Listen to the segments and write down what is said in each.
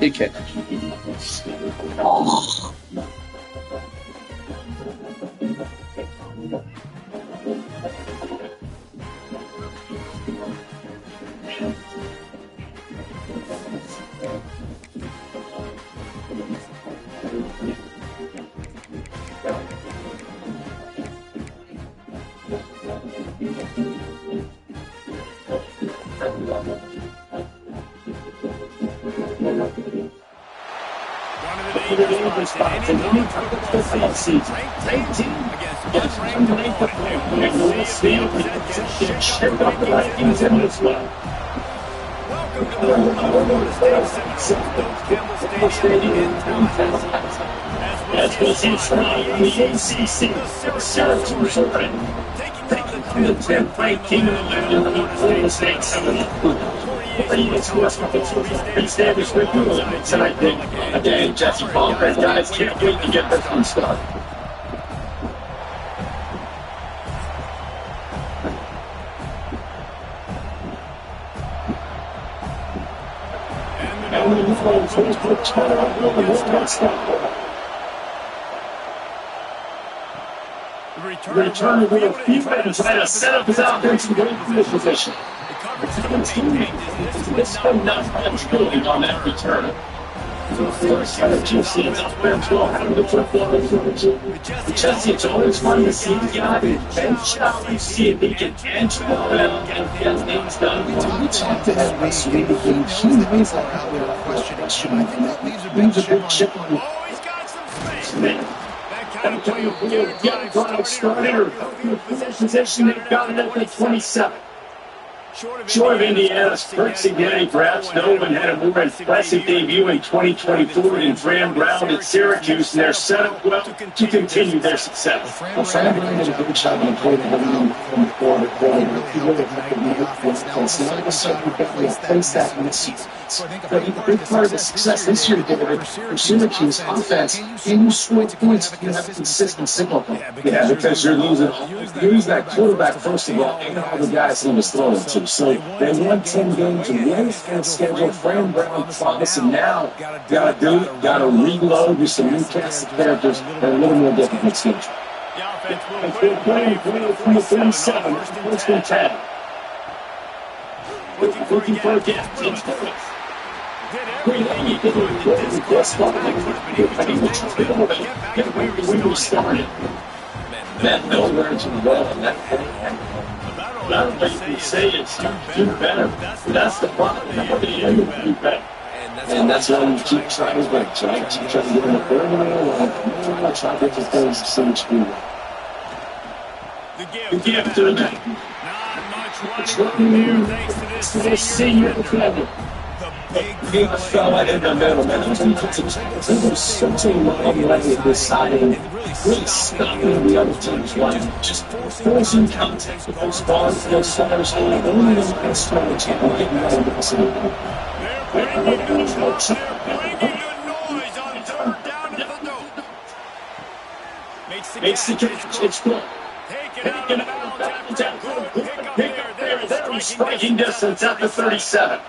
Big kick. Oh. Spots in any football season. 18 against ranked opponent. Louis Field and check up the rankings in this one. Welcome to the Stadium in Texas. As we see tonight in the ACC, Syracuse open. Taking the 10th ranked team in the league in the Florida State Summit. Established with Google tonight. Again, Jesse Palmer guys can't wait to get this one started. And the influence is put the return of a few minutes trying to set up his offense in great field position. It's not much building on that return. First Syracuse is up there 12 the football. Jesse, it's always fun to see the guy bench out and see if he can edge the ball out and get things done. We talked to him this week. He was out there questioning. I think that leaves a big chip on him. Oh, he's got some space. That'll tell you get product started or position they've got it at the 27. Short of Indiana's Kirksey Getty, perhaps no one had a more impressive debut in 2024 than Fran Brown at Syracuse, and they're set up well to continue their success. Well, Fran Brown did a good job in playing the game from the quarter. He really had to be up with the all of a sudden, we've got to replace that in the season. But a big part of the success this year together for Syracuse offense, can you score points if you have a consistent signal? Yeah, because you're losing that quarterback first of all, and all the guys he was throwing to. So they won 10 games in the NFL schedule. Fran Brown promising now. Got to reload with some new cast of characters and a little more difficult schedule. They're playing from the 37, first and 10. Looking for a gap. We started. That Miller's well in that point. Not only can you say it's do better, that's the problem. Do better. And that's why you keep trying to win. Keep trying to get in the third and try to get the things to so much good. The gift to the night. It's looking new. It's senior defender. Big fella in the middle, man. It was such a long way at this side and really stopping the other team's line. Just forcing contact with those bonds, those centers, and only in the strategy and getting out of this. They're bringing the noise on third down at the dope. Makes the catch. It's good. Taken out of bounds after pick up there. They're in striking distance at the 37.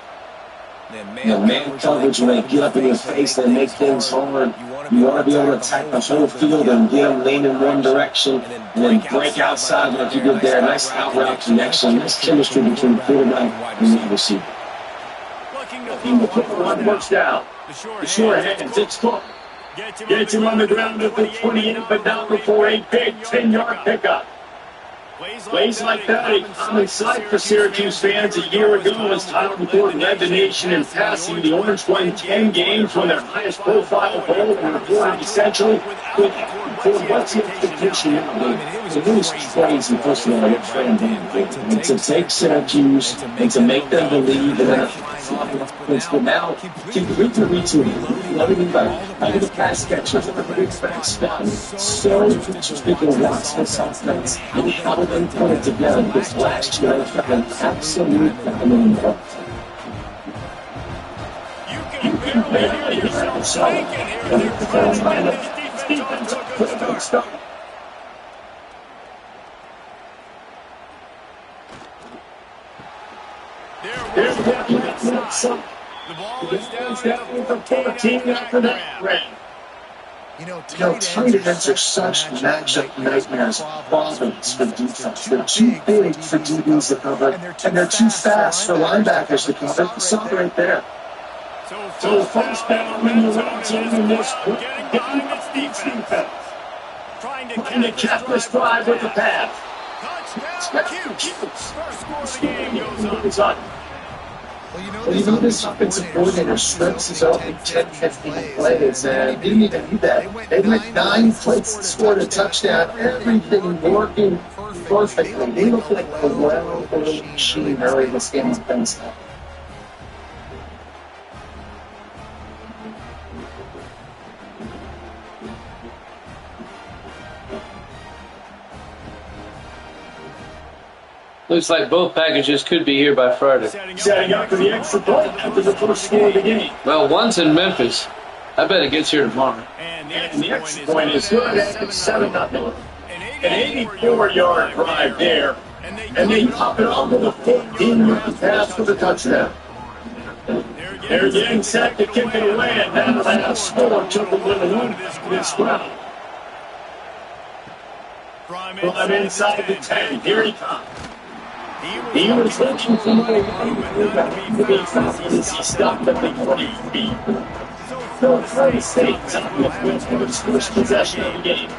The man coverage when they get up in your face and make things hard. You want to be able to attack the whole field and get them lean in one direction and then break outside like you did there. Nice out route connection. Nice chemistry between the quarterback and the receiver. The one works down. The short hands. It's caught. Gets him on the ground at the 28, but not before a big 10-yard pickup. Plays like that, a common sight for Syracuse fans. A year ago, as Tyler McCord led the nation in passing, the Orange won 10 games, won their highest profile bowl, and reported essentially with what's the expectation now? The news plays in first of all, it's to take Syracuse and to make them believe in that. But now, keep the reaching, loving back, having the pass catchers in the big back spot. So, people watch this offense and how they put it together this last year. They got an absolute phenomenal run. You can barely hear yourself shaking here. The defense took a good start. There's the The ball The is ball is down down for 14 after that grab. You know, tight ends are such matchup nightmares, problems for defense. They're too big for DBs to cover, and they're too fast for linebackers to cover. Stop right there. So first down when you want to in this one, getting behind its defense. Trying to cap this drive with the pass. Touchdown, Cuse. First score of the game goes on. Well, you know this offensive coordinator strips his open 10-15 plays, and didn't even need that. They went 9 plays and scored a touchdown. Everything working perfectly. They look like a well-oiled machine early in this game offense. Looks like both packages could be here by Friday. Setting up for the extra point after the first score of the game. Well, one's in Memphis. I bet it gets here tomorrow. And the extra point is good at 7-0. An 84-yard drive there. And they top it off with a 14-yard pass for the touchdown. They're getting set to kick it away, and now they have scored to the limit this round. From inside the 10, here he comes. He was looking for money to be fast as he stopped at the 20 feet. So Florida State's on the first possession of the game.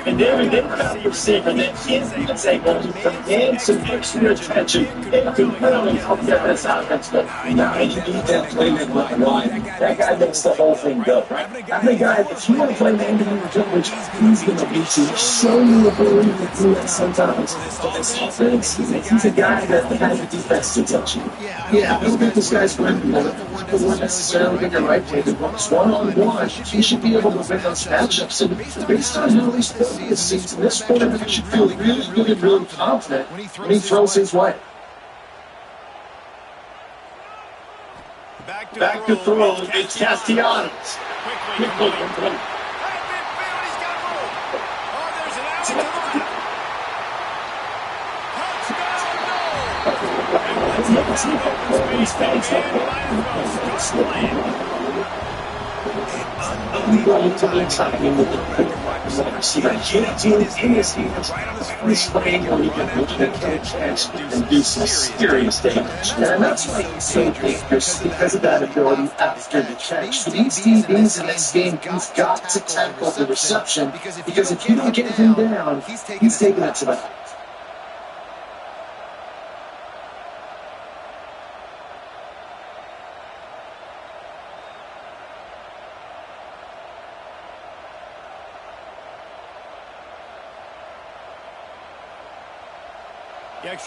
And David, they got a receiver that is able to command some extra attention and to really help get this offense. But now you need that playmaker line. That guy makes the whole thing go. That the guy, if you want to play man to man coverage, he's going to beat you. Show you ability to do that sometimes. But this offense, he's a guy that has the defense to touch you. Yeah, I don't think this guy's going to be the one necessarily in your right hand. It's one-on-one. He should be able to win those matchups. And based on how he's playing this season, this quarterback should feel really good and really confident when he throws his way. Back to throw. It's Castellanos. Quickly. And do some serious damage. And that's why he's so dangerous, because of that ability after the catch. For these DBs in this game, you've got to tackle the reception, because if you don't get him down, he's taking it to the house.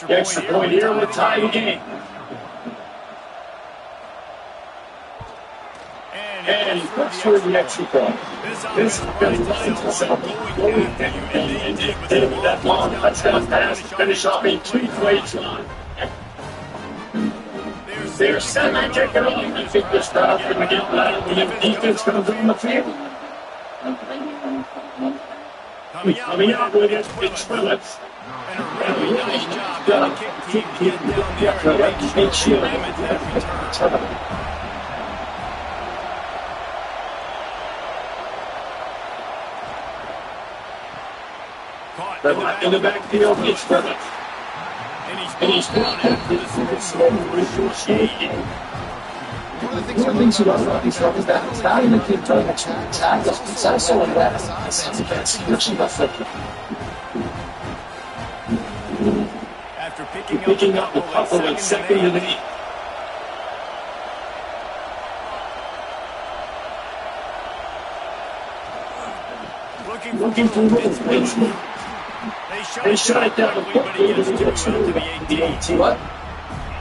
The extra point here will tie the game. And he puts for the extra point. This is going to find himself going and did that long touchdown pass to finish off a 2-play drive. They're semi-kicking off. I think this crowd's going to get loud when the defense comes on the field. Coming out with it, it's Phillips. And a really nice job by the kick team to get down there and make sure limit that return. Caught in the backfield, it's Phillips. And he's brought after the slow shade. One of the things you love about these runners that is not even keep trying to tackle. It's also in that defense. Switching the football. After Picking up the couple at second and 8. Looking for Wilson. They shut it down, but he gets to the 18. What?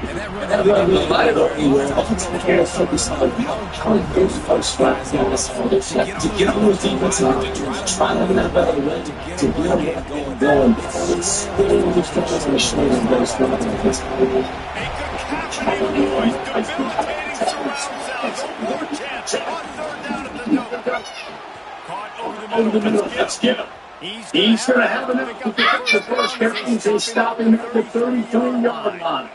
And that run was light up. He was ultimately focused on how he goes first flags on this one. To get on those defensive line, try to win better way to get them going. It's really the defense and the shooting of those runs. Over the middle, let's get him. He's going to have enough to pick up the first carry. They stop him at the 33-yard line.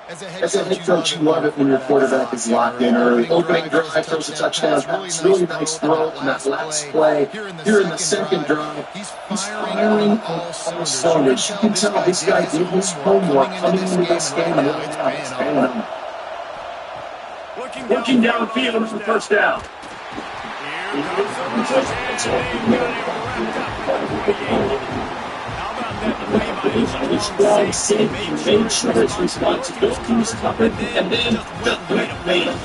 As a head coach, you love it when your quarterback is locked in early. Opening drive, throws a touchdown. It's really nice throw on that last play. Here in the second drive, he's firing on all cylinders. You can tell this guy did his homework coming into this game right now. It's paying off. Looking downfield for first down. Each guy safety made sure his responsibility was covered, and then made it.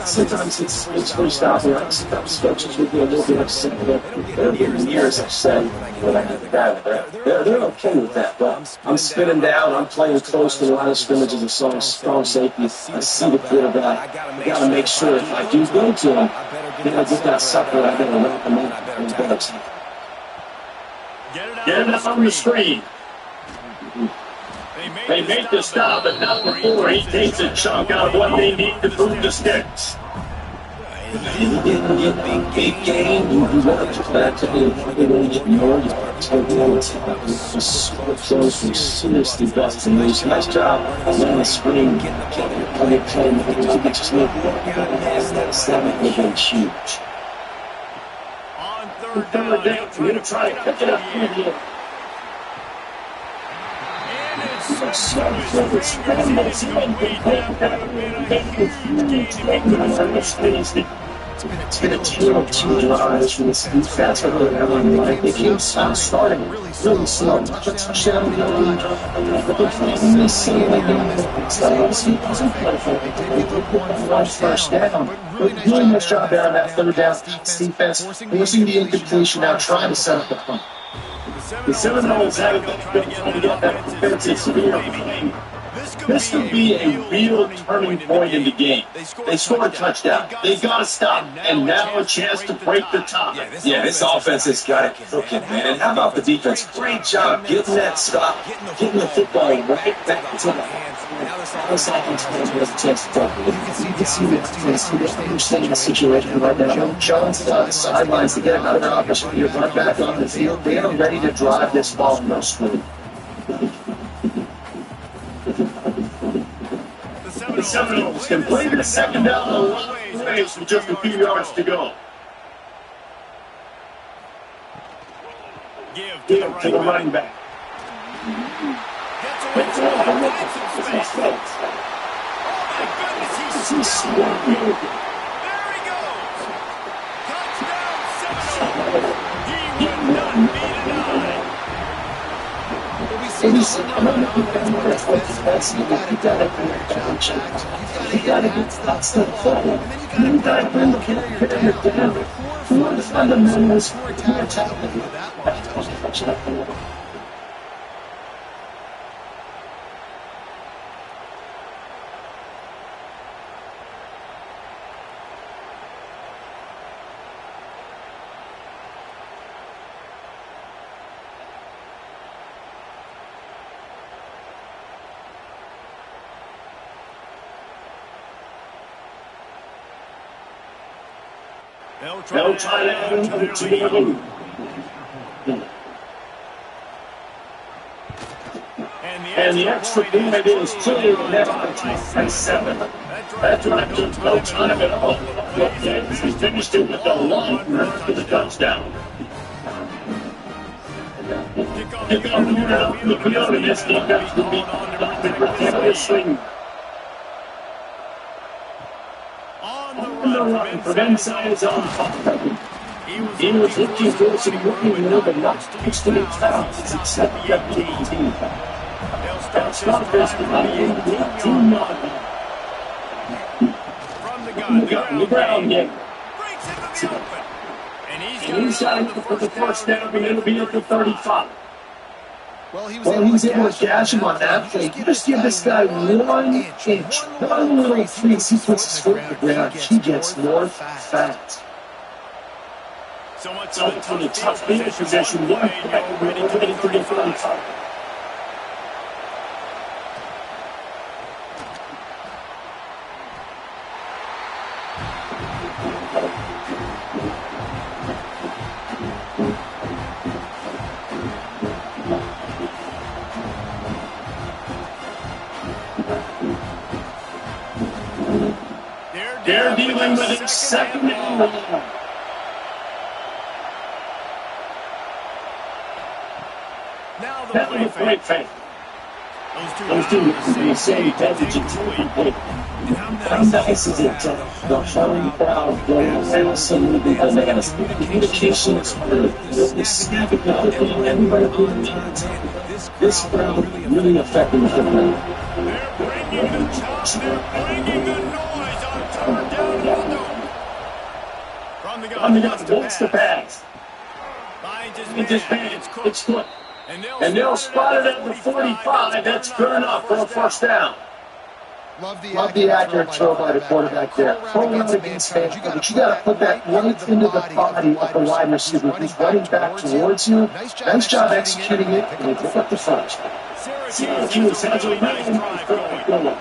Sometimes it's first down. Sometimes coaches will be a little bit upset with it. There have been years I've said when I have the guy they're okay with that, but I'm spinning down, I'm playing close to the line of scrimmage as a strong safety. I see the quarterback. I got to make sure if I do go to him, then I get that sucker, I got to wrap him in. Get it up on the screen. They make the stop, but not before he takes a chunk out of what they need to move the sticks. He didn't get big game. He left back to the yard. So close. He seriously busted loose. Nice job on the screen. That would have huge. On third down, we're going to try to pick it up here. It's been a tale of two drives from this defense. They came starting really slow. A touchdown, but they're playing this game again. It's like obviously it wasn't perfect. They did one first down. But really nice job there on that third down. Defense forcing the incompletion now, trying to set up the punt. The Seminoles haven't been able to get that defensive speed. This could be a real turning point in the game. They scored a touchdown. They got to stop. And now a chance to break the tie. Yeah, this offense has got it cooking, man. And how about the defense? Great job getting that stop, getting the football right back to the hands. This offense has a chance to talk. You can see the defense. They understand the situation right now. Jones is on the sidelines to get another opportunity to run back on the field. They are ready to drive this ball no screen. The Seminoles can play the second down a long ways with just a few yards to go. Give to the running back. Gets away from the space. He's scoring. There he goes. Touchdown, Seminoles. He would not be denied. You gotta get that's the thing. You gotta bring the character down. One of the fundamentals for attack. They'll try to add him to the loop. And the extra point is clear now by 7. That drive took no time at all. He finished it with a long run for the touchdown. Kick off the out of the field, and this defense will be continuously. From inside his own pocket. He was looking for some moving there, but not to the fouls. It's except that team. They'll stop this to the 18-yard line. From the ground game. And he's got for the first down, and it'll be at the 35. Well, he was able to catch him on that play. You just give this guy 1 inch, one little tweaks. He puts his foot on the ground. He gets more fat. So for the tough field position, one play ready to the 35. dealing with his second and long. Now Now the the play fake. Those two Those two, the same package complete. How nice is it? The home crowd goes absolutely bananas. Communication is good. The snapping out of it, everybody really needs. This crowd really affecting the football. They're bringing the chop. They're bringing the noise on third down and the dome. From the gun, wants the pass. Finds his man. It's Cook. And they'll spot it at the 45. That's good enough for a first down. Love the accurate throw by the quarterback there. Throwing out against fans, but you got to put that right into the body of the wide receiver who's running back towards you. Nice job executing it, and you pick up the first. Syracuse has a nice drive going.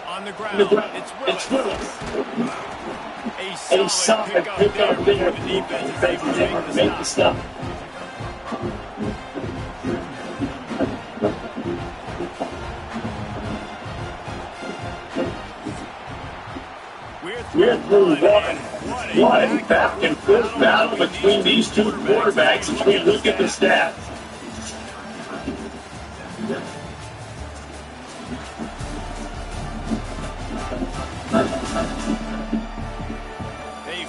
On the ground, it's Willis. A solid pickup there for the defense. They were able to make the stop. We're through one back and forth battle between these two quarterbacks as we look at the stats.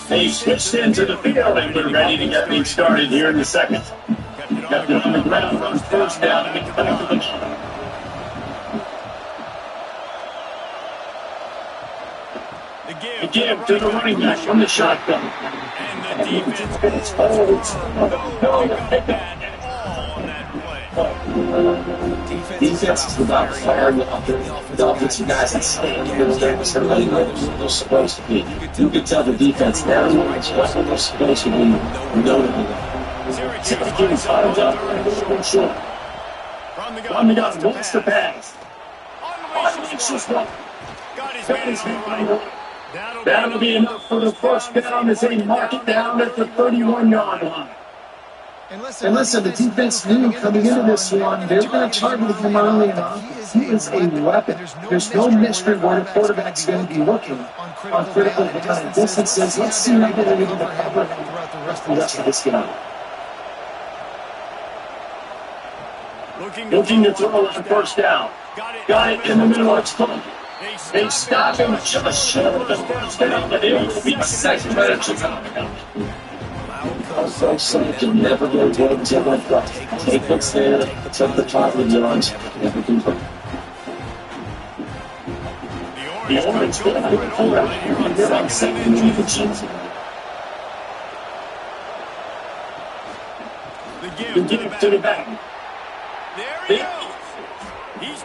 They switched into the field and we're ready to get things started here in the second. Kept it on the ground, runs first down, and it's back to the ball. The give to the running back from the shotgun. And the defense holds no pickup all on that play. Defense is about firing off the offensive guys and staying here. They're running where they're supposed to be. You can tell the defense now is what they're supposed to be. Notably. Syracuse finds out and short. From the gun, wants the pass. Unleashes one. Got his man on the right. That'll be enough for the first down as they mark it down at the 31-yard line. And listen, the defense knew coming into this one, they're going to target him early on. He is a weapon. There's no mystery where the quarterback's going to be looking on critical distances. Let's see how they're able to cover him throughout the rest of this game. Looking to throw at the first down. Got it in the middle. It's fun. They stop him just short of the first down, but it will be second minutes to come. So you can never get away to one drop. Take what's there, take the top of the yards, never can put. The Orange go for it all right here on second and inches. The give to the back. There he goes.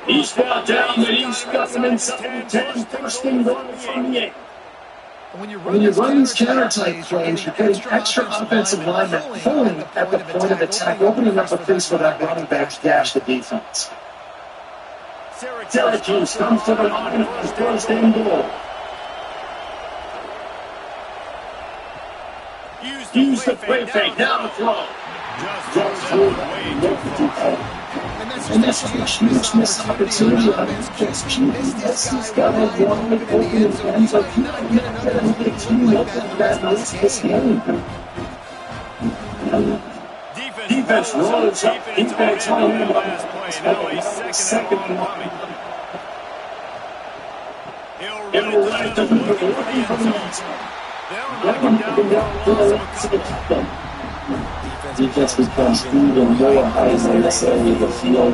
He's brought down, but he's got them inside 10, first and goal from the 8. When you run these counter-type plays, you're getting extra offensive linemen pulling at the point of attack, opening up a face for that running back's dash to defense. Syracuse comes to the line on first and goal. Use the play fake, now the throw. Just through the and that's a huge missed opportunity on just he's got a long open and so he's not going to get a big team up in that most of this game. Defense rolls up, defense on him. Second and one. He'll run it to the middle, looking for the answer. Defense becomes even more heightened in this area of the field.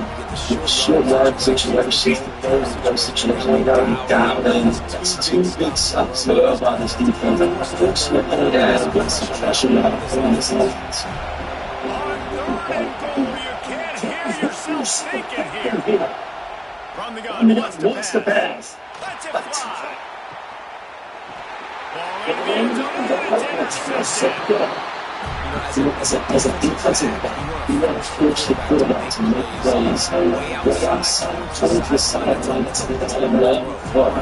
Short yard situations, third situation, they got to be down, and it's two big sucks about this defense. Unfortunately, it puts some pressure on this offense. You can't hear yourself thinking here. From the gun, wants the pass. Let's it fly. Ball in the end zone, it's intercepted. As a defensive back, you want to force the quarterback to make plays way outside, towards the sideline, to the left, not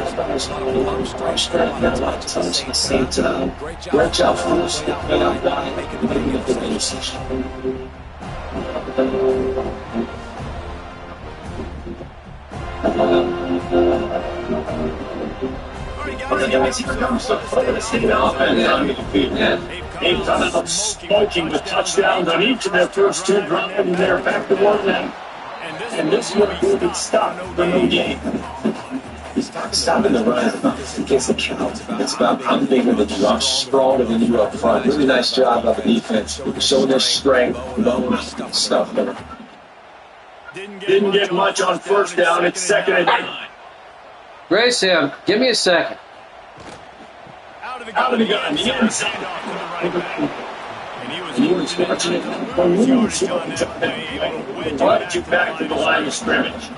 a lot of touch at the same time. Great job forcing the play out guy, and making a good interception. Already But the guys, here comes the Florida State offense on the field. They've done it smoking with touchdowns on each of their first two drives, and they're back to work now. And this one will be stopped for no gain. Stopping the run against the count. It's about how big of a you are, stronger than you up front. Really nice job by the defense, showing their strength, stuff. Didn't get much on first down. It's 2nd and 9. Grayson, give me a second. Out of the gun. The inside. And he was fortunate. Brought you back to the line of scrimmage.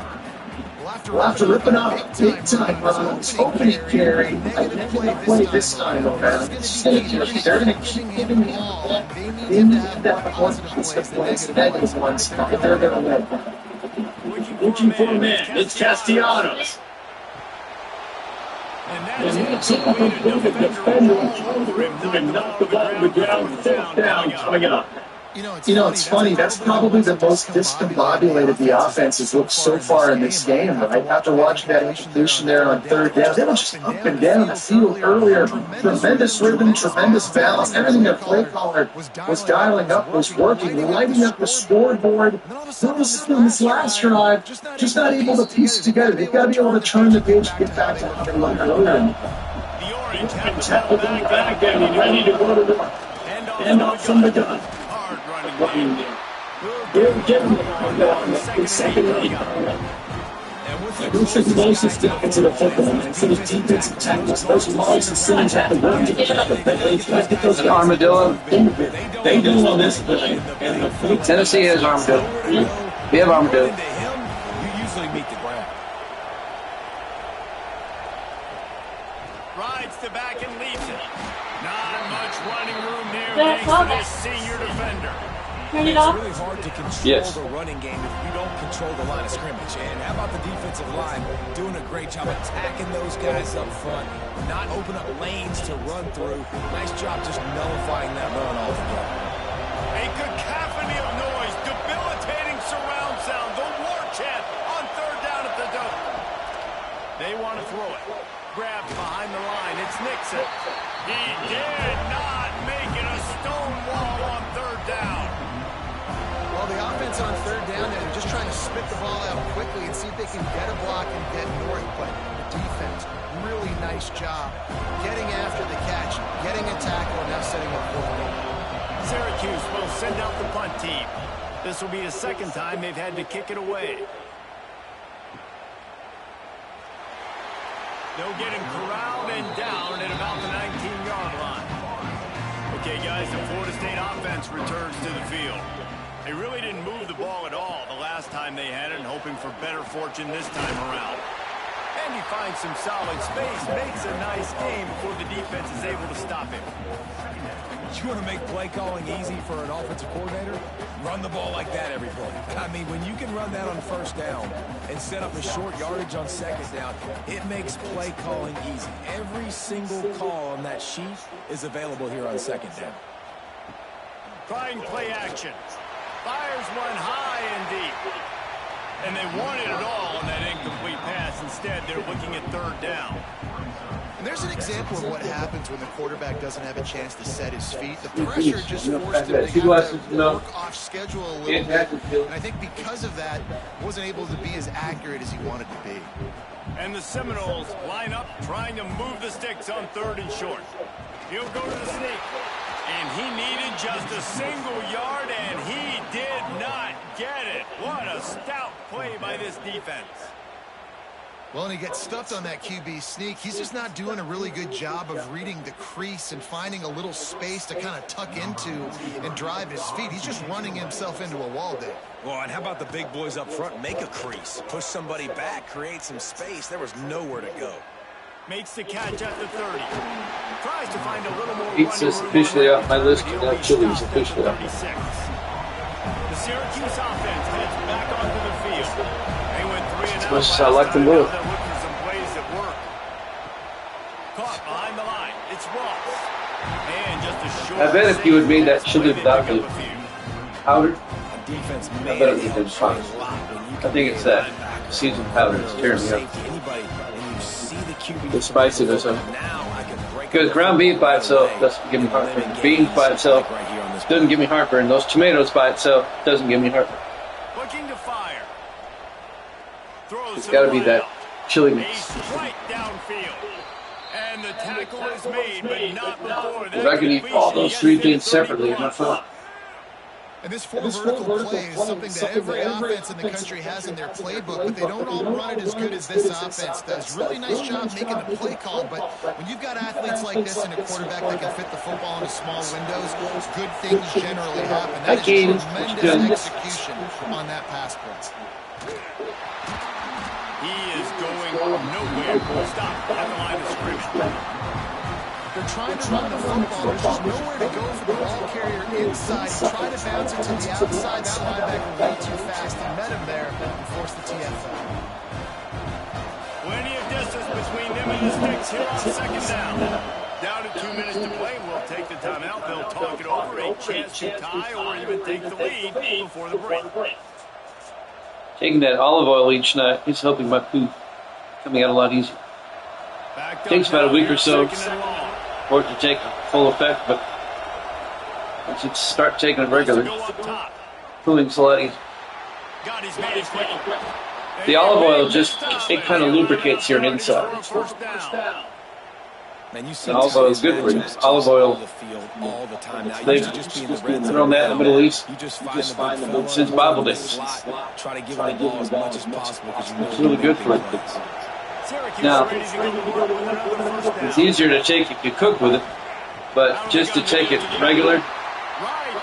Well, after ripping off big time runs, opening carry, I didn't play this time around. They're going to keep giving me the ball. They need that one defensive plays. That is one spot. They're going to win. Looking for a man. It's Castellanos. And that's a way to defender and knock the ball on the ground. 4th down coming up. You know, it's funny. That's probably the most discombobulated the offense has looked so far in this game, right? After watching that introduction there on 3rd down, they were just up and down the field earlier. Tremendous rhythm, tremendous balance. Everything their play caller was dialing up was working. They're lighting up the scoreboard. All of a sudden, in this last drive, just not able to piece it together. They've got to be able to turn the page and get back to what they were earlier. The Orange have tackled back and ready to go to work. And off from the gun. They're getting the line down in 2nd and 8. Who's the closest defense to the football? For the defensive tackles, those Mollies and Simmons have to work together. An armadillo. They do on this play. Tennessee has armadillo. We have armadillo. You usually meet the ground. Rides to back and leaves it. Not much running room there thanks to this senior defender. Turn it It's off. really hard to control Yes. the running game if you don't control the line of scrimmage. And how about the defensive line doing a great job attacking those guys up front, not open up lanes to run through. Nice job just nullifying that run altogether. A cacophony of noise, debilitating surround sound, the war chant on 3rd down at the dome. They want to throw it. Grabbed behind the line. It's Nixon. He did not make it a stone wall on 3rd down. Well, the offense on 3rd down, they're just trying to spit the ball out quickly and see if they can get a block and get north. But the defense, really nice job getting after the catch, getting a tackle, and now setting up for the Syracuse will send out the punt team. This will be the 2nd time they've had to kick it away. They'll get him corralled and down at about the 19-yard line. Okay, guys, the Florida State offense returns to the field. They really didn't move the ball at all the last time they had it, and hoping for better fortune this time around. And he finds some solid space, makes a nice game before the defense is able to stop him. You want to make play calling easy for an offensive coordinator? Run the ball like that every play. I mean, when you can run that on 1st down and set up a short yardage on 2nd down, it makes play calling easy. Every single call on that sheet is available here on 2nd down. Trying play action. Fires one high and deep. And they wanted it all on that incomplete pass. Instead, they're looking at 3rd down. And there's an example of what happens when the quarterback doesn't have a chance to set his feet. The pressure just forced him to have to work off schedule a little bit. And I think because of that, wasn't able to be as accurate as he wanted to be. And the Seminoles line up trying to move the sticks on 3rd and short. He'll go to the sneak. And he needed just a single yard, and he did not get it. What a stout play by this defense. Well, and he gets stuffed on that QB sneak. He's just not doing a really good job of reading the crease and finding a little space to kind of tuck into and drive his feet. He's just running himself into a wall there. Well, and how about the big boys up front? Make a crease, push somebody back, create some space. There was nowhere to go. Makes the catch at the 30. Tries to find a little more Pizza's officially off my list. Now Chili's officially off. 36. The Syracuse offense heads back onto the field. They went 3 and out. As much as I like to move. They're looking for some plays that work. Caught behind the line. It's Ross. And just a short. I bet if you would made that chili without the powder, Defense I bet it would have been fine. I think it's that seasoned powder that's tearing me up. Anybody, and you see the QB The spiciness of it. Because ground beef by itself doesn't give me heartburn. Beans by itself doesn't give me heartburn. Those tomatoes by itself doesn't give me heartburn. Looking to fire. It's got to be that chili mix. Right downfield. And the tackle is made, but not before that. If I could eat all those three things separately, I'm fine. And this four vertical play is something that every offense in the country has in their playbook, but they don't all run it as good as this offense does. Really nice job making the play call, but when you've got athletes like this and a quarterback that can fit the football into small windows, good things generally happen. That is tremendous execution on that pass play. He is going nowhere. Stop at the line of scrimmage. They're trying to run the football. There's just nowhere to go for the ball carrier inside. He tried to bounce it to the outside. That linebacker way too fast. He met him there and forced the TFL. Plenty of distance between them and the sticks here on second down. Down to 2 minutes to play. We'll take the timeout. They'll talk it over. A chance to tie or even take the lead before the break. Taking that olive oil each night is helping my poop coming out a lot easier. Takes about a week or so for it to take full effect, but once you start taking it regular, pooping's a lot easier. The olive oil it kind of lubricates your inside. Olive oil is good for you. Olive oil, they've thrown that in the Middle East since Bible days. Try to give them the ball as much as possible because you know it's really good for it. Now, it's easier to take if you cook with it, but just to take it regular,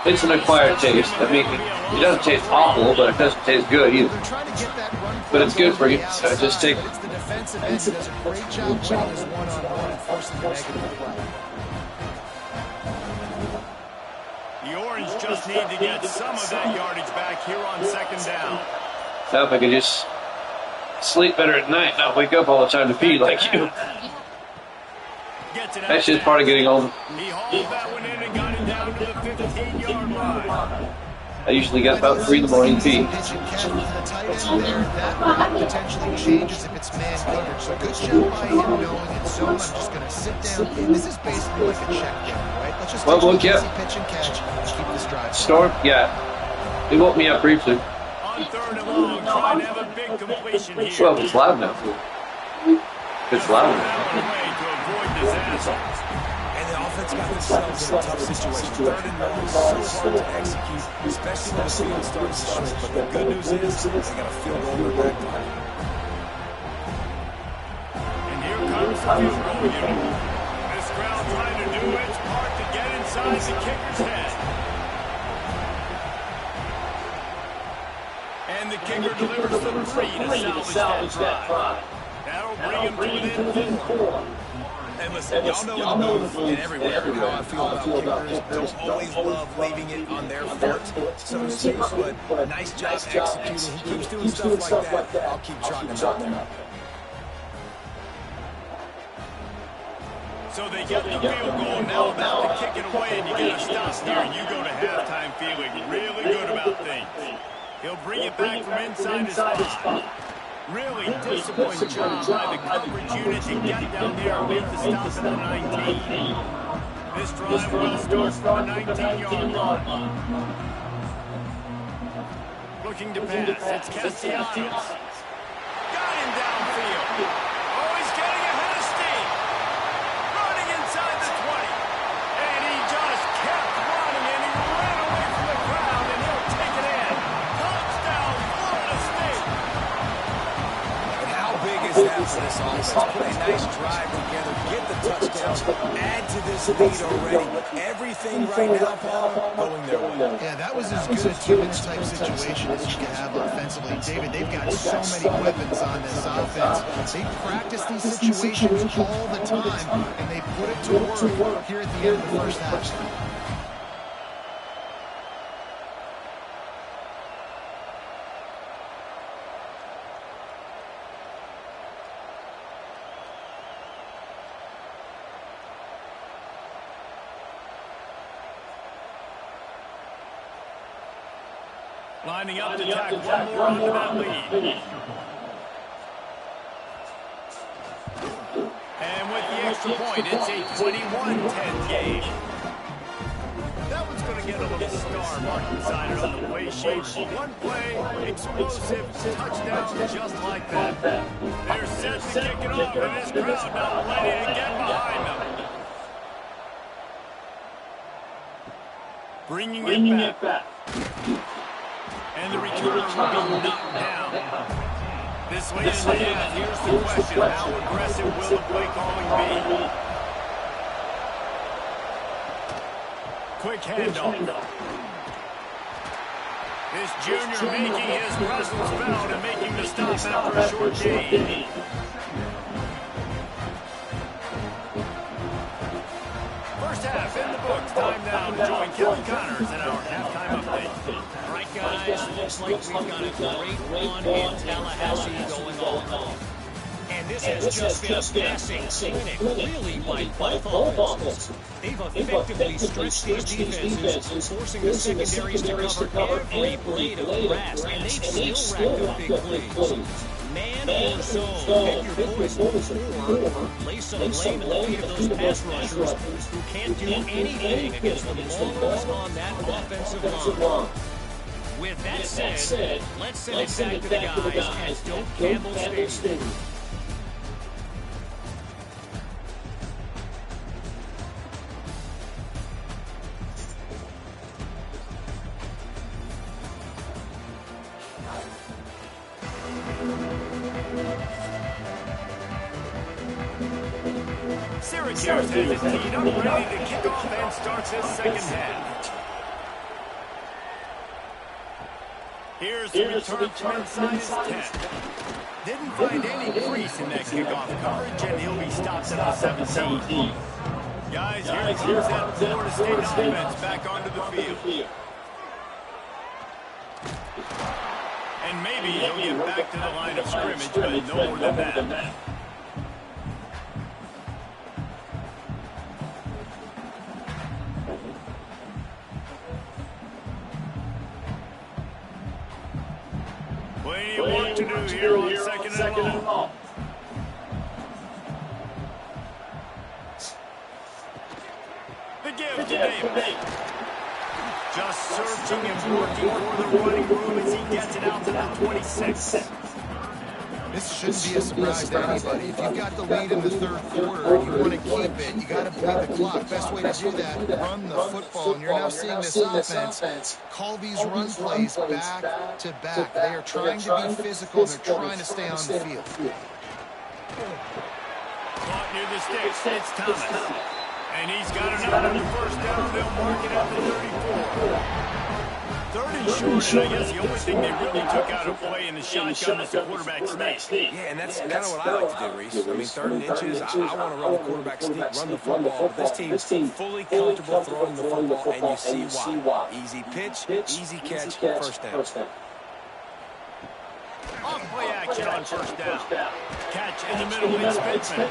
it's an acquired taste. I mean, it doesn't taste awful, but it doesn't taste good either. But it's good for you, so just take it. The defensive end does a great job winning his one-on-one and forcing the negative play. The Orange just need to get some of that yardage back here on second down. Now if I could just sleep better at night, not wake up all the time to pee like you. That's just part of getting older. He hauled that one in and got it down to the 15-yard line. I usually get about 3 in the morning to pee. That potentially changes if it's man coverage. So good job by him knowing it's zone. I'm just going to sit down. This is basically like a check down, right? Let's just pitch and catch and keep this drive. Storm? Yeah. They woke me up briefly. On third and long, trying to have a big completion here. Well, it's loud now. It's loud now. To avoid disaster. And the offense got themselves in a tough situation. Third and long is so hard to execute, especially when the field starts to shrink. But the good news is they got a field goal in their back pocket. And here comes the field goal unit. This crowd trying to do its part to get inside the kicker's head. And the kicker delivers the 3 to salvage that try. That'll bring him to within 4. And listen, y'all know the move and everywhere how I feel about kickers. Don't always love leaving it on their foot, so to speak, but nice job executing. He keeps doing stuff like that. I'll keep trotting him out there. So they get the field goal, now about to kick it away, and you get a stop here. You go to halftime feeling really good about things. He'll bring it back from inside his spot. Really disappointing job by the coverage unit to get down there and make the stop at the 19. This drive will start from the 19-yard line. Looking to pass, it's Castellanos. Got him downfield. Oh, he's getting ahead of steam. Running inside the 20. And he just kept running, and he ran away from the crowd, and he'll take it in. Touchdown, Florida State. And how big is that for this offense? Put a nice drive together, get the touchdown, add to this lead already. Everything right now, Paul, going their way. Yeah, that was as good a two-minute type situation as you can have offensively. David, they've got so many weapons on this offense. They practice these situations all the time, and they put it to work here at the end of the first half. Lining up to tack one more onto that lead. extra point. It's a 21-10 game. That one's going to get a little star mark beside it on the play sheet. One play, explosive, touchdown, just like that. They're set to kick it off, and this crowd not ready to get behind them. Bringing it back. And the returner will be knocked down. This late in the half, here's the question. How aggressive will the play calling be? Quick handoff. This junior making his presence felt and making the stop after a short gain. First half in the books. Time now to join Kevin Connors in our halftime update. All right, guys, looks like we've got a great run in Tallahassee going on. And this has just been a passing clinic, really, by both offenses. They've effectively stretched these defenses, forcing the secondaries to cover every blade of grass, and they've still racked up big plays. Man or zone, pick your poison, or lay some blame at the feet of those pass rushers who can't do anything against the maulers on that offensive line. With that said, let's send it back to the guys at Doak Campbell Stadium. Syracuse has his team up ready to kick off and starts his second half. Here's the return from inside his 10. Didn't find any crease in that kickoff coverage, and he'll be stopped at the 17. Guys, here comes that Florida State offense back onto the field. And maybe he'll get back to the line of scrimmage, but no more than that. Plenty of work to do here on second and long. The give to Davis. Just searching and working for the running room as he gets it out to the 26. This shouldn't be a surprise to anybody. If you've got the lead in the third quarter and you want to keep it, you got to bleed the clock. Best way to do that, run the football. And you're now seeing this offense call these run plays back to back. They are trying to be physical. They're trying to stay on the field. Caught near the sticks. It's Thomas. And he's got another first down. They'll mark it at the 34. Third and short, and I guess the only thing they really took out of play in the shotgun was the quarterback sneak. Yeah, and that's kind of what I like to do, Reese. I mean, third and inches, I want to run the quarterback sneak, run the football. This team's fully comfortable throwing the football, and you see why. Easy pitch, easy catch, first down. Off-play action on first down. Catch in the middle, it's Pittman.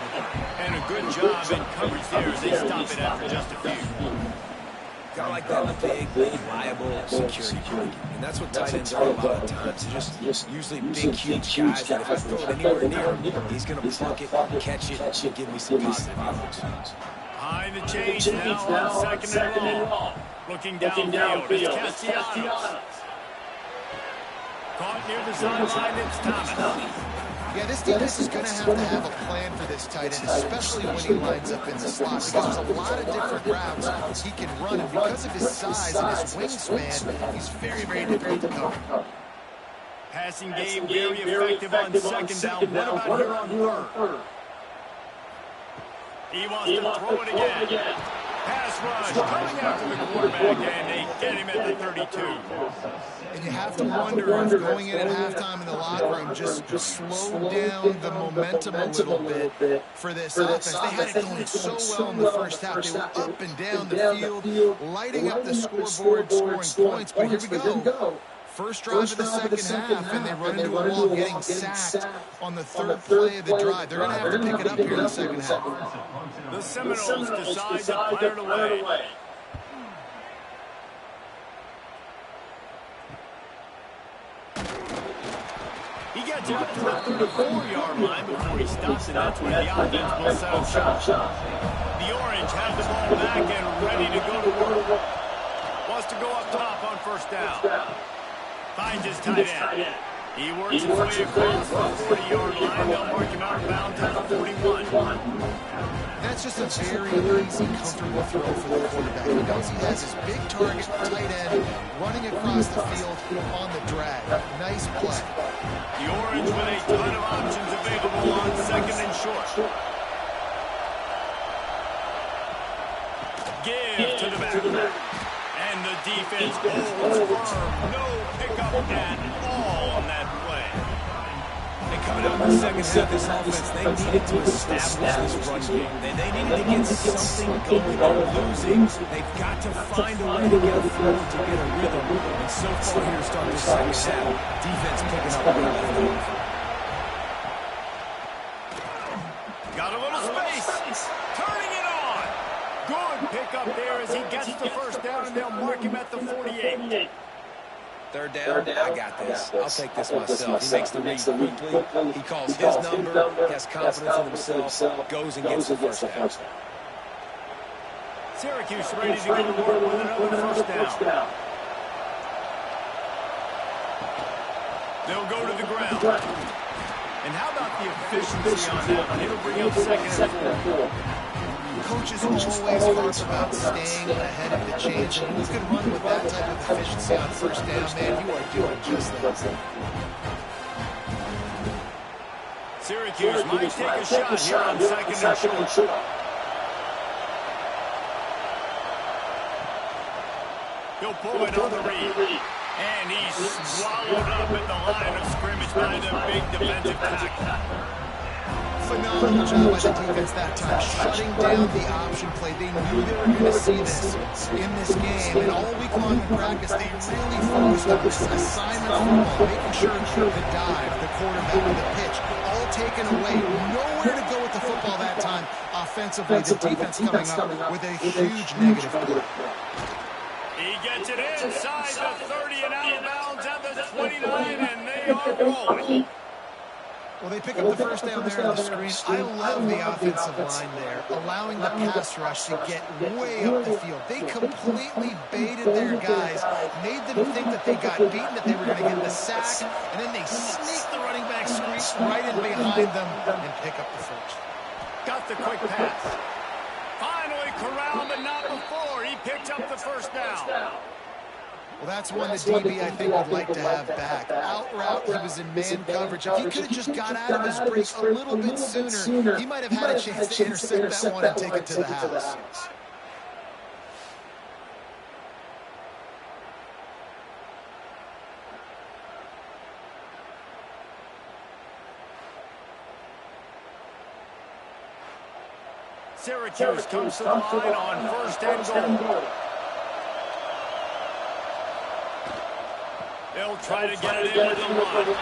And a good job in coverage there as they stop it after just a few. Got like that big, reliable security blanket. And that's what tight ends are a lot of times. They're just usually big, huge guys that if I throw it anywhere near him, he's going to pluck it, catch it, and give me some positive yards. Behind the chains now on second and long. Looking downfield, it's Castellanos. Caught near the sideline, it's Thomas. Yeah, this defense is going to have a plan for this tight end, especially when he lines up in the slot, because there's a lot of different routes he can run, and because of his size and his wingspan, he's very, very difficult to cover. Passing game very effective on second down. What about here on third? He wants to throw it again. Pass rush coming after the quarterback, and they get him at the 32. And you have to wonder if going in at halftime in the locker room just slowed down the momentum a little bit for this offense. They had it going so well in the first half. They were up and down the field, lighting up the scoreboard, scoring points. But here we go. First drive of the second half, and they run into a wall, getting sacked on the third play of the drive. They're going to have to pick it up here in the second half. The Seminoles decide to fire it away. He gets gets it up to the 34-yard line before he stops, and that's when the offense will set up shop. The Orange have the ball back and ready to go to work. Wants to go up top on first down. Finds his tight end. He works his way across the 40-yard line. They'll mark him out of bounds at the 41. That's just a very easy, comfortable throw for the quarterback. He knows he has his big target, tight end, running across the field on the drag. Nice play. The Orange with a ton of options available on second and short. Give to the back. And the defense holds firm. No pickup at all on that play. And coming out in the second half, this offense, they needed to establish this run game. They needed to get something going on losing. They've got to find a way to get a flow, to get a rhythm. And so far here to start this second half, defense picking up where they left off. Got a little space. Turning it on. Good pickup there as he gets the first down, and they'll mark him at the 48. Third down, I got this. I'll take this myself. He makes the read quickly. He calls his number. He has confidence in himself. Goes and gets the first down. Syracuse ready to go to work with another first down. They'll go to the ground. And how about the efficiency on that one? It'll bring up second and 4. Coaches always harp about staying ahead of the chains. And you can run with that type of efficiency on first down, man. You are doing just that. Syracuse might take a shot here on second and short. He'll pull it on the read. And he's swallowed up at the line of scrimmage by the big defensive tackle. Phenomenal job by the defense that time, shutting down the option play. They knew they were going to see this in this game, and all week long in practice, they really focused on this assignment football, making sure the dive, the quarterback, the pitch, all taken away. Nowhere to go with the football that time. Offensively, the defense coming up with a huge negative play. He gets it inside the 30 and out of bounds at the 29, and they are rolling. Well, they pick up the first down there on the screen. I love the offensive line there, allowing the pass rush to get way up the field. They completely baited their guys, made them think that they got beaten, that they were going to get the sack, and then they sneak the running back screen right in behind them and pick up the first. Got the quick pass. Finally corralled, but not before. He picked up the first down. Well, that's one the DB, I think, would like to have back. Out route, he was in man coverage. If he could have just got out of his break a little bit sooner, he might have had a chance to intercept that one and take it to the house. Syracuse comes to the line on first and goal. They'll try to get it in with the line.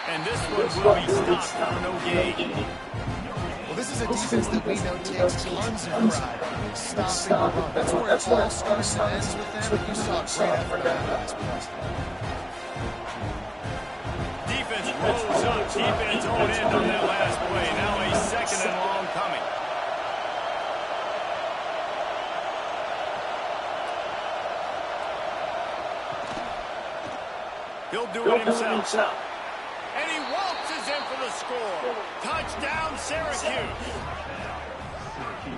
And this one will be stopped for no gain. Well, this is a defense that we know takes tons of pride in stopping the run. That's where it all starts and ends with them, and you saw a great effort on that last play. Defense rolls up, deep in its own end on that last play. Now a second and long coming. He'll do it himself. And he waltzes in for the score. Touchdown, Syracuse.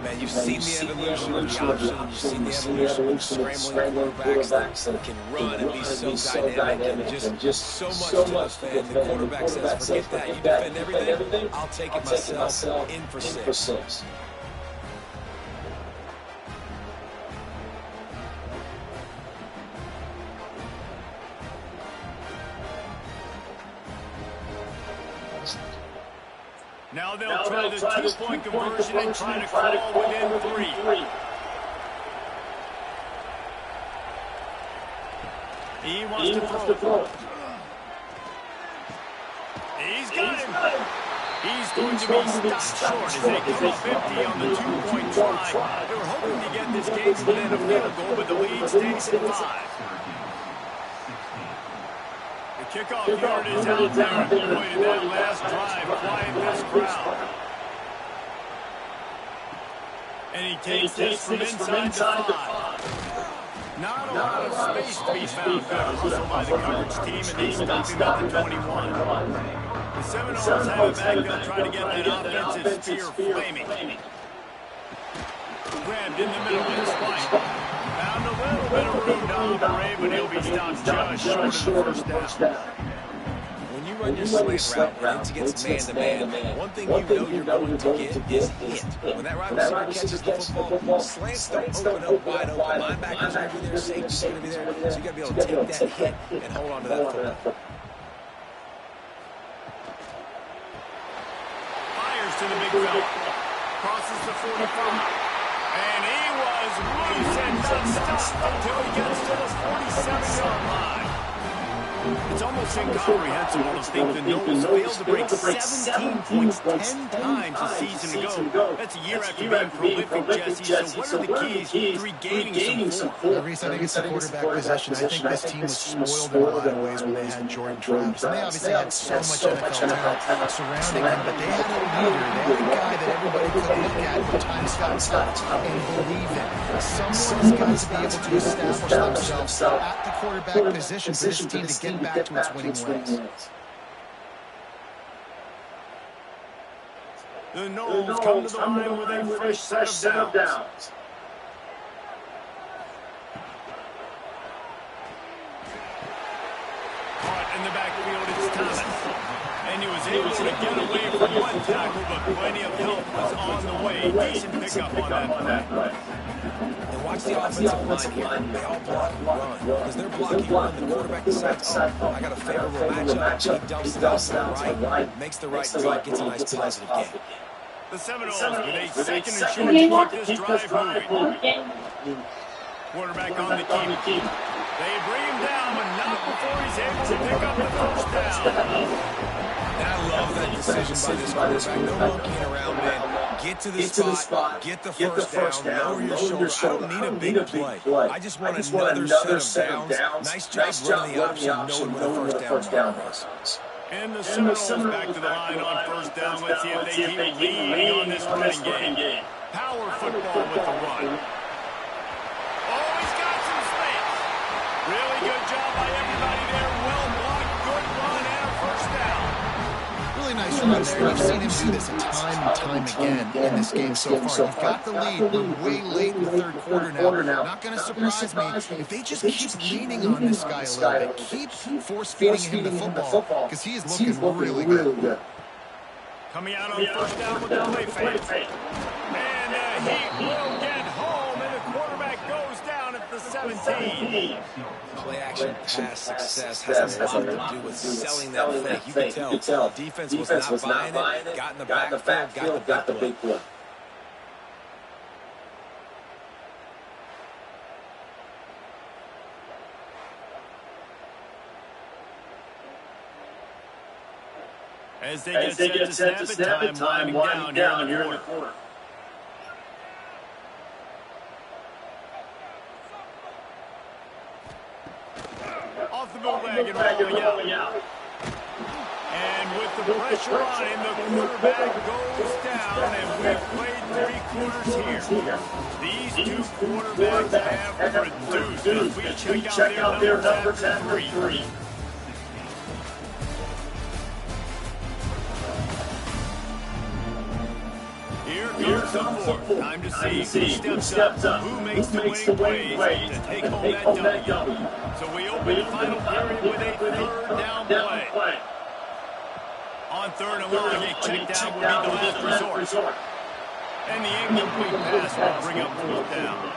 Man, you've seen the evolution of the option. You've seen the evolution of scrambling quarterbacks that can run and be so dynamic and just so much to defend. The quarterback says, forget that. You defend everything. I'll take it myself. In for 6. Now they'll try the two-point conversion and try to crawl within 3. He wants to throw. He's got him. He's going to be stopped short as they come up empty on the two-point try. They were hoping to get this game within a field goal, but the lead stays at 5. The Kickoff unit is out there. Boy, did that last drive quiet this crowd. And he takes this from inside the 5. Not a lot of space to be found. Good hustle by the coverage team, and they stop him at the 21. The Seminoles have it back. They'll try to get that offensive spear flaming. Grabbed in the middle with a spike. Found a little bit of room to operate, but he'll be stopped just short of the first down. When you run your slant route and it's against man-to-man, one thing you know you're going to get is hit. When that wide receiver catches the football, slants don't open up wide open. Linebackers are going to be there, safety's going to be there, so you got to be able to take that hit and hold on to that football. Fires to the big fella. Crosses the 45. And he was loose and unstopped until he gets to the 47-yard line. It's almost incomprehensible to think the Noles failed to break 17 points 10 times a season ago. That's a year after being prolific, Jesse. So what are the keys to regaining some form? Reese, I think it's the quarterback position. I think this team was spoiled in a lot of ways when they had Jordan Travis. And they obviously had so much NFL talent surrounding him, but they had a leader. They had a guy that everybody could look at when times got tough and believe in. Someone has got to be able to establish themselves at the quarterback position for this team to get back to its winning ways. The Noles come to the line with a fresh set of downs. Caught in the backfield, it's Thomas. And he was able to get away from one tackle, but plenty of help was on the way. Decent pickup on that play. And watch the offensive line here. They all block and run. Because they're blocking run. The quarterback decides, oh, I got a favorable matchup. He dumps it out to the right, makes the right read, gets a nice positive gain. The Seminoles with a second and short to keep this drive moving. Quarterback on the keep. They bring him down, but not before he's able to pick up the first down. And I love that decision by this quarterback. No monkeying around, man. Get to the spot, get the first down, lower your shoulder. I don't need a big play. I just want another set of downs. Nice job running the option, knowing where the first down was. And the Seminoles back to the line on first down. Let's see if they keep leading on this running game. Power football with the run. Oh, he's got some space. Really good job by everybody there. Well blocked, good run, and a first down. Really nice run there. You've seen him do this time and time again in this game so far. You've got the lead. We're way late in the third quarter now. Not going to surprise me if they just keep leaning on this guy a little bit. Keep force-feeding him the football because he is looking really good. Coming out on first down with the play fake. And he will get home, and the quarterback goes down at the 17. Play action pass success has a lot to do with selling that fake. You can tell defense was not buying it, got in the backfield, got the big play. As they get set to snap it, time winding down here in the quarter. Off the bootleg and rolling out. And with the pressure on him, the quarterback goes down, and we've played 3 quarters here. These two quarterbacks have produced. As we check out their numbers after 3. Here comes the fourth. Time to see who steps up, who makes the winning plays to take home that W. So we open the final period with a third down play. On third and long, a check down will be the last resort. And the incomplete pass will bring up fourth down.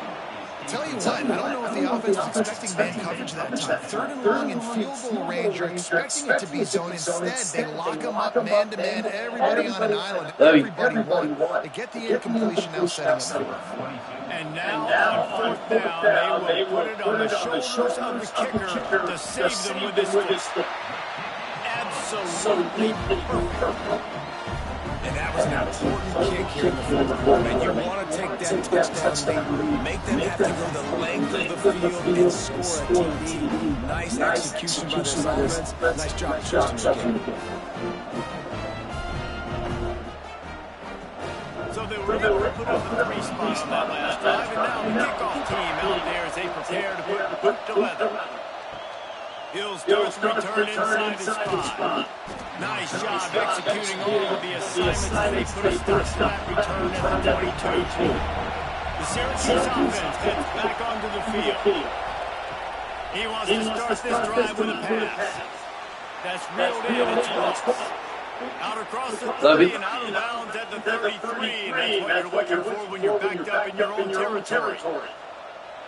Tell you what, I don't know if the offense was expecting man coverage that time. Third and long in field goal range, you're expecting it to be zone. Instead, they lock them up man-to-man, everybody on an island, everybody won. They get the incompletion, now setting it up. And now on fourth down, they will put it on the shoulders of the kicker to save them with this foot. Absolutely perfect. And that was an important kick here in the fourth quarter, man. You want to take that touchdown lead, make them have to go the length of the field and score a TD. Nice execution by this offense. Nice job finishing the game. So they were able to put up a 3 spot on that last drive, and now the kickoff team out there as they prepare to put the boot to leather. He'll start to return inside his spot. Nice job executing all of the assignments as they put a stop to that return at the 22. The Syracuse offense heads back onto the field. He wants to start this drive with a pass. That's reeled in. It's lost. Out across the 30 and out of bounds at the 33. And that's what you're looking for when you're backed up in your own territory.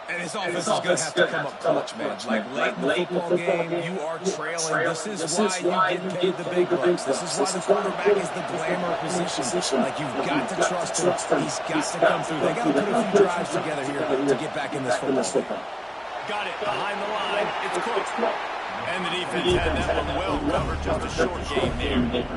And his offense is going to have to come up clutch, man. Like late in the football game, you are trailing. This is why you get paid the big bucks. This is why the quarterback is the glamour position. Like, you've got to trust him. He's got to come through. They got to put a few drives together here to get back in this football game. Got it behind the line. It's Cook. And the defense had that one well covered. Just a short game there.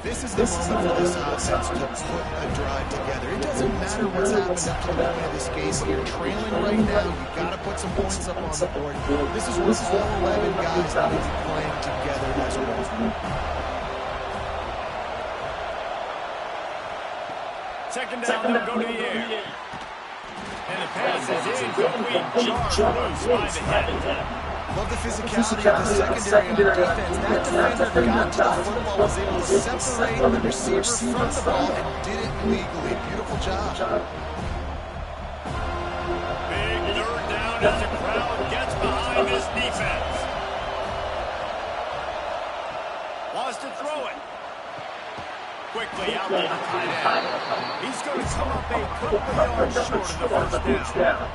This is the moment for this offense to put a drive together. It doesn't matter what's happened up to the point of this game. You're trailing right now. You've got to put some points up on the board. This is where all 11 guys need to be playing together as well. Second down, they'll go to the air. And the pass is incomplete. Jarred loose by the head. Love the physicality of the secondary on defense. That defender got to the football, was able to separate the receiver from the ball, and did it legally. Beautiful job. Big third down as the crowd gets behind this defense. Wants to throw it. Quickly out to the tight end. He's going to come up a couple yards short of the first down.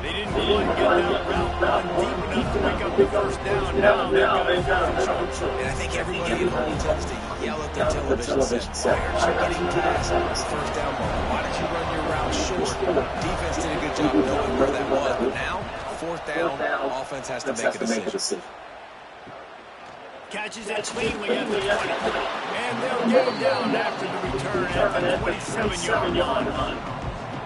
They didn't quite get that route run deep enough to make up the first down. Now they've got a short. And I think everybody at home tends to yell at their television set. Why aren't you getting past the first down ball? Why did you run your route short? Defense did a good job knowing where that was. But now, fourth down, offense has to make a decision. Catches it cleanly at the 20. And they'll get him down after the return at the 27-yard line.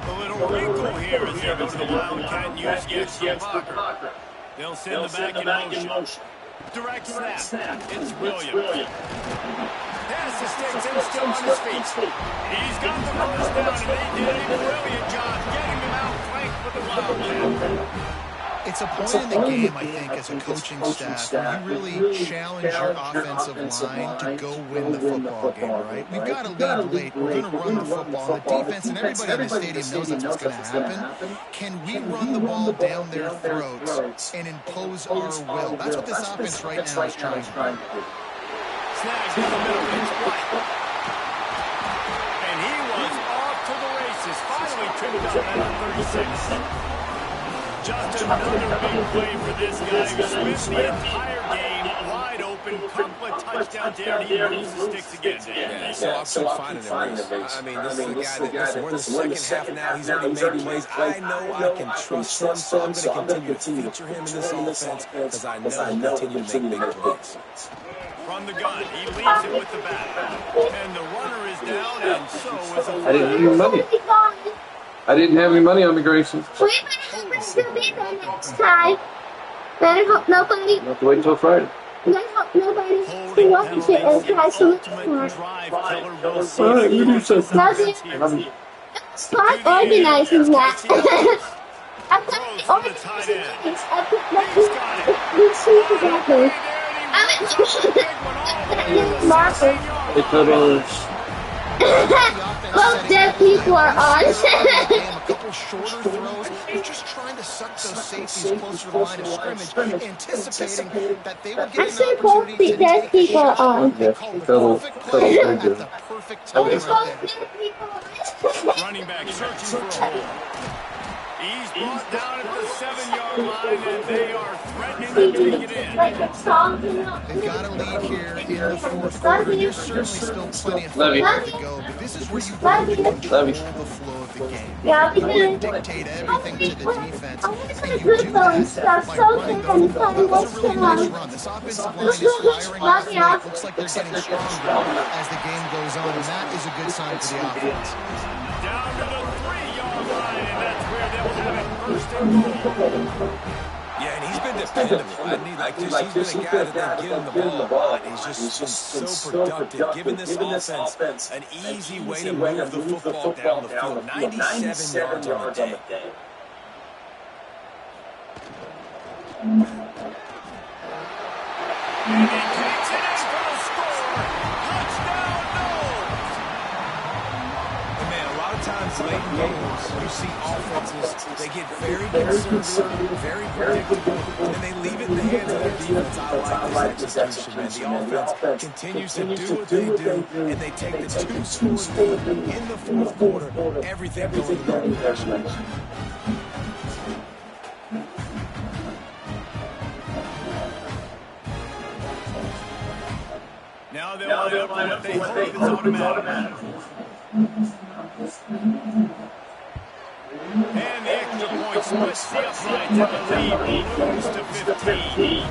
A little wrinkle here as they go to the Wildcat and use the extra blocker. They'll send the back in motion. Direct snap. It's Williams. Pass to Sticks and still on his feet. He's got the first down, and they did a brilliant job getting him out flanked with the Wildcat. It's a point in the game, I think, as a coaching staff, where you really challenge your offensive line to go win the football game, right? We've got to lead late. We're going to run the football. The defense and everybody in the stadium knows that's what's going to happen. Can we run the ball down their throats and impose our will? That's what this offense right now is trying to do. Snagged in the middle. It's White. And he was off to the races. Finally tripped up at the 36. Just another big play for this guy who spent the entire game wide open. Couple of touchdowns there, and he moves the sticks again. Yeah, so I'm finding him. I mean, this is the guy that, we're in the second half now. He's already made plays. I know I can trust him, so I'm going to continue to feature him in this offense because I know he'll continue to make big plays. From the gun, he leads it with the bat. And the runner is down, and so is the I didn't have any money. I didn't have any money on me, Grayson. We better still be there next time. Better hope nobody. You have to wait until Friday. Better hope nobody watches it and tries to look for it. Alright, you do something. Start organizing that. I put the organizing things. I put nothing together. I'm in marker. They put on. Both dead people are on. A couple shorter throws. He's just trying to suck those safeties closer to the line of scrimmage, anticipating that they would I get say an both opportunity to dead take a people are shot. on. They called the perfect play at the perfect time right there. running back searching for a hole. He's brought down at the 7-yard line, and they are threatening to take it in. They've got a lead here in the fourth quarter. There's certainly still plenty of football to go, but this is where you really control the flow of the game. You want to dictate everything to the defense, and you do that by running the football. That was a really nice run. This offensive line is firing off late. Looks like they're getting stronger as the game goes on, and that is a good sign for the offense. Down to the 3-yard line, and that's where they'll have it first and goal. Yeah, and he's been dependable. I need like this. He's been a guy that they give him the ball. He's just been so productive, giving this offense an easy way to move the football down the field. 97 yards on the day. And he takes it in for the score. Touchdown, Knowles. And man, a lot of times late in games, you see offenses, they get very conservative, very predictable, and they leave it in the hands of their defense. I like this execution, man. The offense continues to do what they do, and they take the 2-score lead in the fourth quarter. Everything going in their direction. Now they'll line up what they hope is automatic. And the extra point splits the upright, and the lead moves to 15.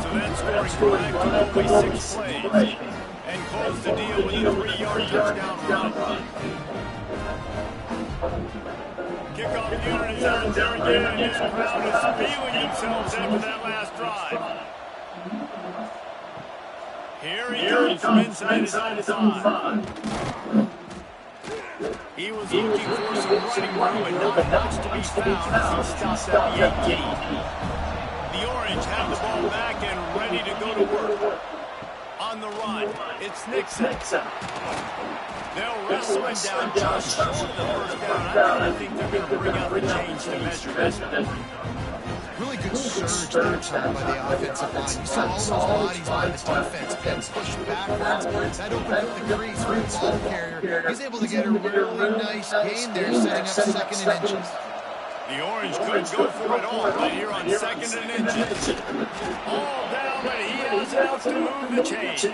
So that's scoring drive to only 6 plays. And close the deal with a 3-yard touchdown run. Kickoff unit is out there again, and this crowd is feeling themselves after that last drive. Here he comes from inside his own 5. He was looking for some running room, and not much to be found as he stops at the 18. The Orange have the ball back and ready to go to work. On the run, it's Nixon. They'll wrestle him down just short of the first down. I think they're going to bring out the change to measure this. Really good surge there time by the offensive line. You saw all those bodies by the defense getting pushed backwards. That opened up the crease for the ball carrier. He's able to get a really nice gain there, setting up 2nd and inches. The Orange couldn't go for it all right here on 2nd and inches. All down, but he has enough to move the chains.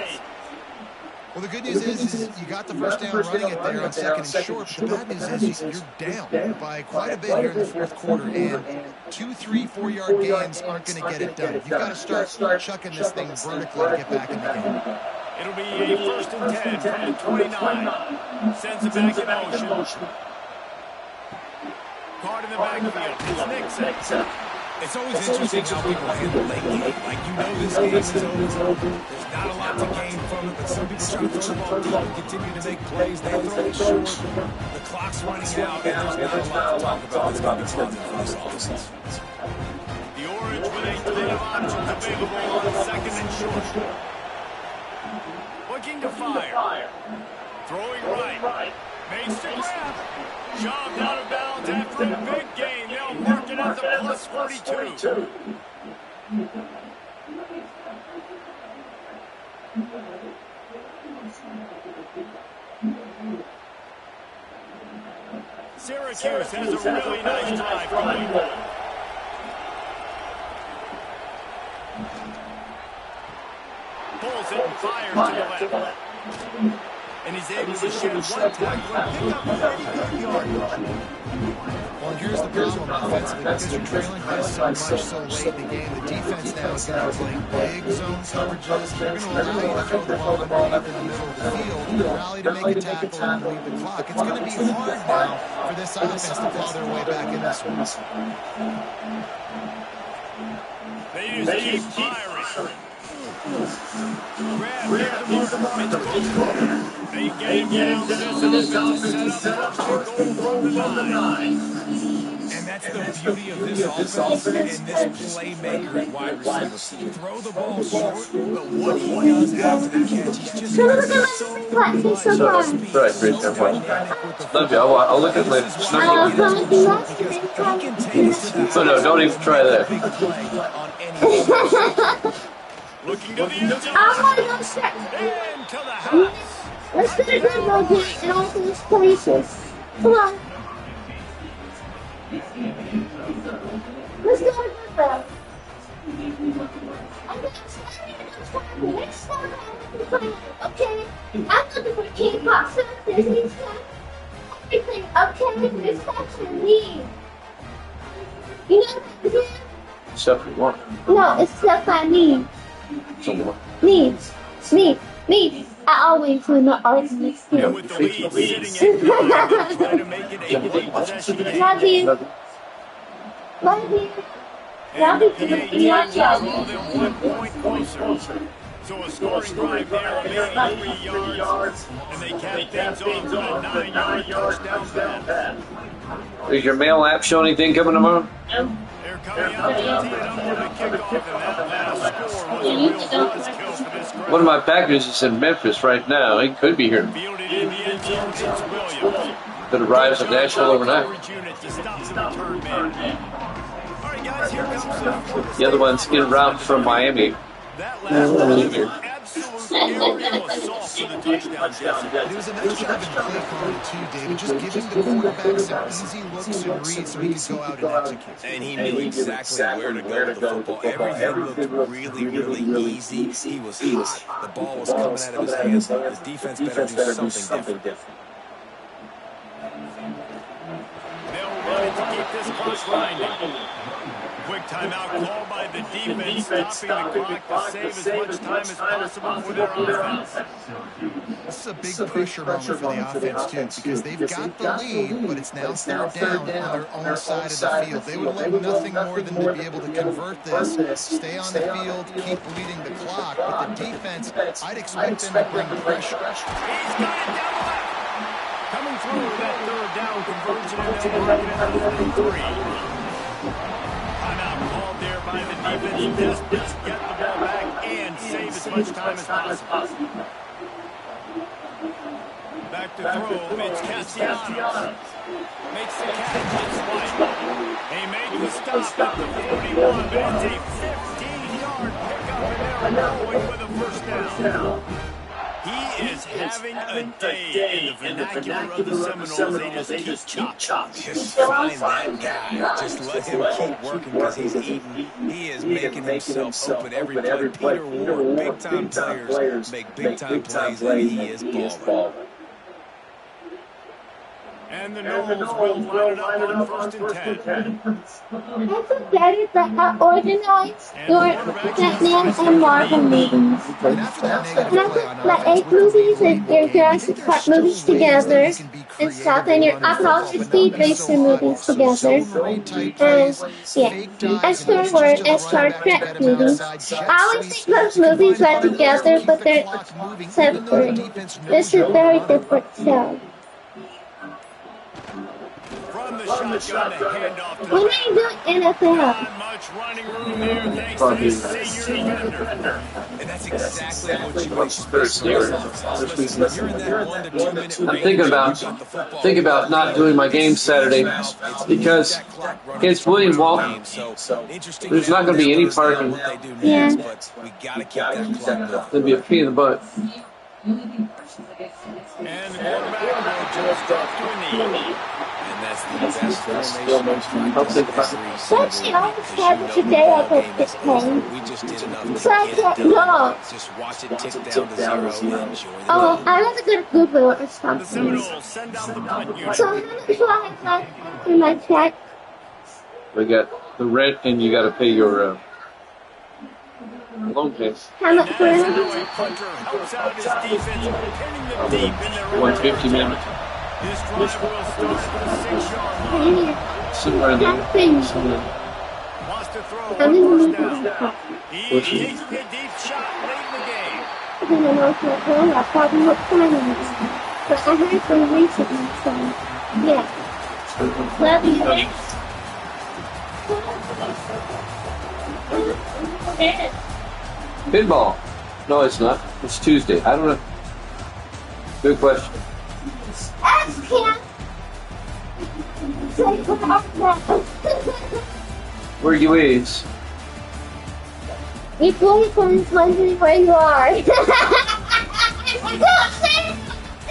Well, the good news is you got the first down running it there on 2nd and short. The bad news is you're down by quite a bit here in the fourth quarter, and 2, 3, 4-yard gains aren't going to get it done. You've got to start chucking this thing vertically to get back in the game. It'll be a 1st and 10 from the 29. Sends it back in motion. Caught in the backfield. It's Nixon. It's always interesting how people handle late game. Like, you know this game is over. There's not a lot to gain from it, but some people try to throw the ball deep and continue to make plays. They throw it short. The clock's running out, and there's not a lot to talk about. It's going to be positive for this offense. The Orange with a ton of options available on 2nd and short. Looking to fire. Throwing right. Makes the grab. Shoved out of bounds after a big gain. They'll mark it at the plus 42. Syracuse has a really nice drive going. Pulls it and fires to the left. And he's able to shoot one tackle and pick up a pretty good yardage. Well, here's the problem offensively, because you're trailing by so much so late in the game. The defense now is going to play big zone coverages. They're going to allow you to throw the ball underneath in the middle of the field, rally to make a tackle and lead the clock. It's going to be hard now for this offense to claw their way back in this one. They just keep firing. Grab here the mark. It's Cook. They game down to this offensive setup. First and goal from the 9. And that's the beauty of this offense and this playmaker at wide receiver. You throw the ball short, but what he does after the catch, he's just so Love you. I'll look at it later. So no, don't even try that. Looking to the end zone. I want to go check. Into the house. Let's do a good rotate in all these places. Come on. Next time I'm playing, okay? I'm looking for K-pop songs, Disney stuff, everything, okay? There's stuff for me. You know what I mean? Stuff you want. No, it's stuff I need. Someone. Needs. Me. I always win the arguments. And with the lead sitting at 9, they'll try to make it a one-possession game. Love you. Love you. And the Love PA you. teams are more than 1 point closer. So a scoring drive there of 83 yards, and they cap things off with a 9-yard touchdown pass. Does your mail app show anything coming tomorrow? They're coming out to tee it up for the kickoff, and that last score was a real buzzkill for this crowd. One of my packages is in Memphis right now. It could be here. Fielded in the end zone, it's Williams. That arrives in Nashville overnight. Unit to stop the return man. All right, guys, here comes The other one's en route from Miami. that last one was an absolute aerial assault to the touchdown, Jesse. It was a nice job in play calling too, David. Just giving the quarterback some easy looks and reads so he could go out and execute. And he knew exactly where to go with the football. Everything looked really easy. He was hot. The ball was coming out of his hands. His defense better do something different. They'll run it to keep this clock grinding. Quick timeout called by the defense, stopping the clock to save as much time as possible for their offense. This is a big pressure moment for the offense too, because they've got the lead, but it's now third down on their own side of the field. They would love nothing more than to be able to convert this, stay on the field, keep leading the clock. But the defense, I'd expect them to bring pressure. He's got it down the left. Coming through with that third down conversion, and they'll mark it at 43. Timeout called there by the defense, desperate to get the ball back and save as much time as possible. Back to throw, it's Castellanos. Makes the catch, it's White. He made the stop at the 41, but it's a 15-yard pickup, and they're rolling with a first down. He is having a day in the vernacular of the Seminoles. They just keep chopping. Just find that guy. Just let him keep working because he's eating. He is making himself open every play. Peter Ward, big-time players make big-time plays, and he is balling. And the Noles will line it up on first and 10. I feel better that I organized your Batman and Marvel movies. And I put my 8 movies and your Jurassic Park movies together and stuff, and your Apollo Speed Racer movies together. And yeah, and Star Wars and Star Trek movies. I always think those movies are together, but they're separate. This is a very different show. From the shotgun, a handoff to When are you doing NFL? not much running room there, thanks to this senior defender. And that's exactly what you expect. You're in that 1 to 2 minute range. I'm thinking about not doing my game Saturday because against William Walton, there's not going to be any parking. Yeah. But we got to keep that clock going. It'll be a pain in the butt. And the quarterback will just drop to a knee. And that's the best formation. I'll think about it. Don't you always have it today I could get paid? We just did enough So I can't go. Just watch it tick down to 0 and enjoy the Oh, I have to go to Google or The something. Seminoles send out the punt unit. So how much do I have left after my check? We got the rent and you got to pay your loan payments. How much for it? Now a punter helps out his defense, pinning them deep in their own 150 minutes. This drive will start at the 6-yard line. Somewhere in there. Wants to throw I'm on in the first middle. down. He takes the deep shot late in the game. I don't know if you're going. I probably look fine on this. But I heard from recently, so yeah. Love you. Pinball. No, it's not. It's Tuesday. I don't know. Good question. Ask him. Say what up now. Where are you is? Your boyfriend's wondering where you are. Don't say it.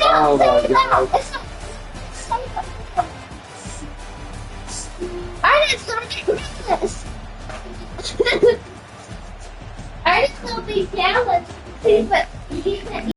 Oh my God. I didn't start doing this. I Why does nobody challenge? See, but you can't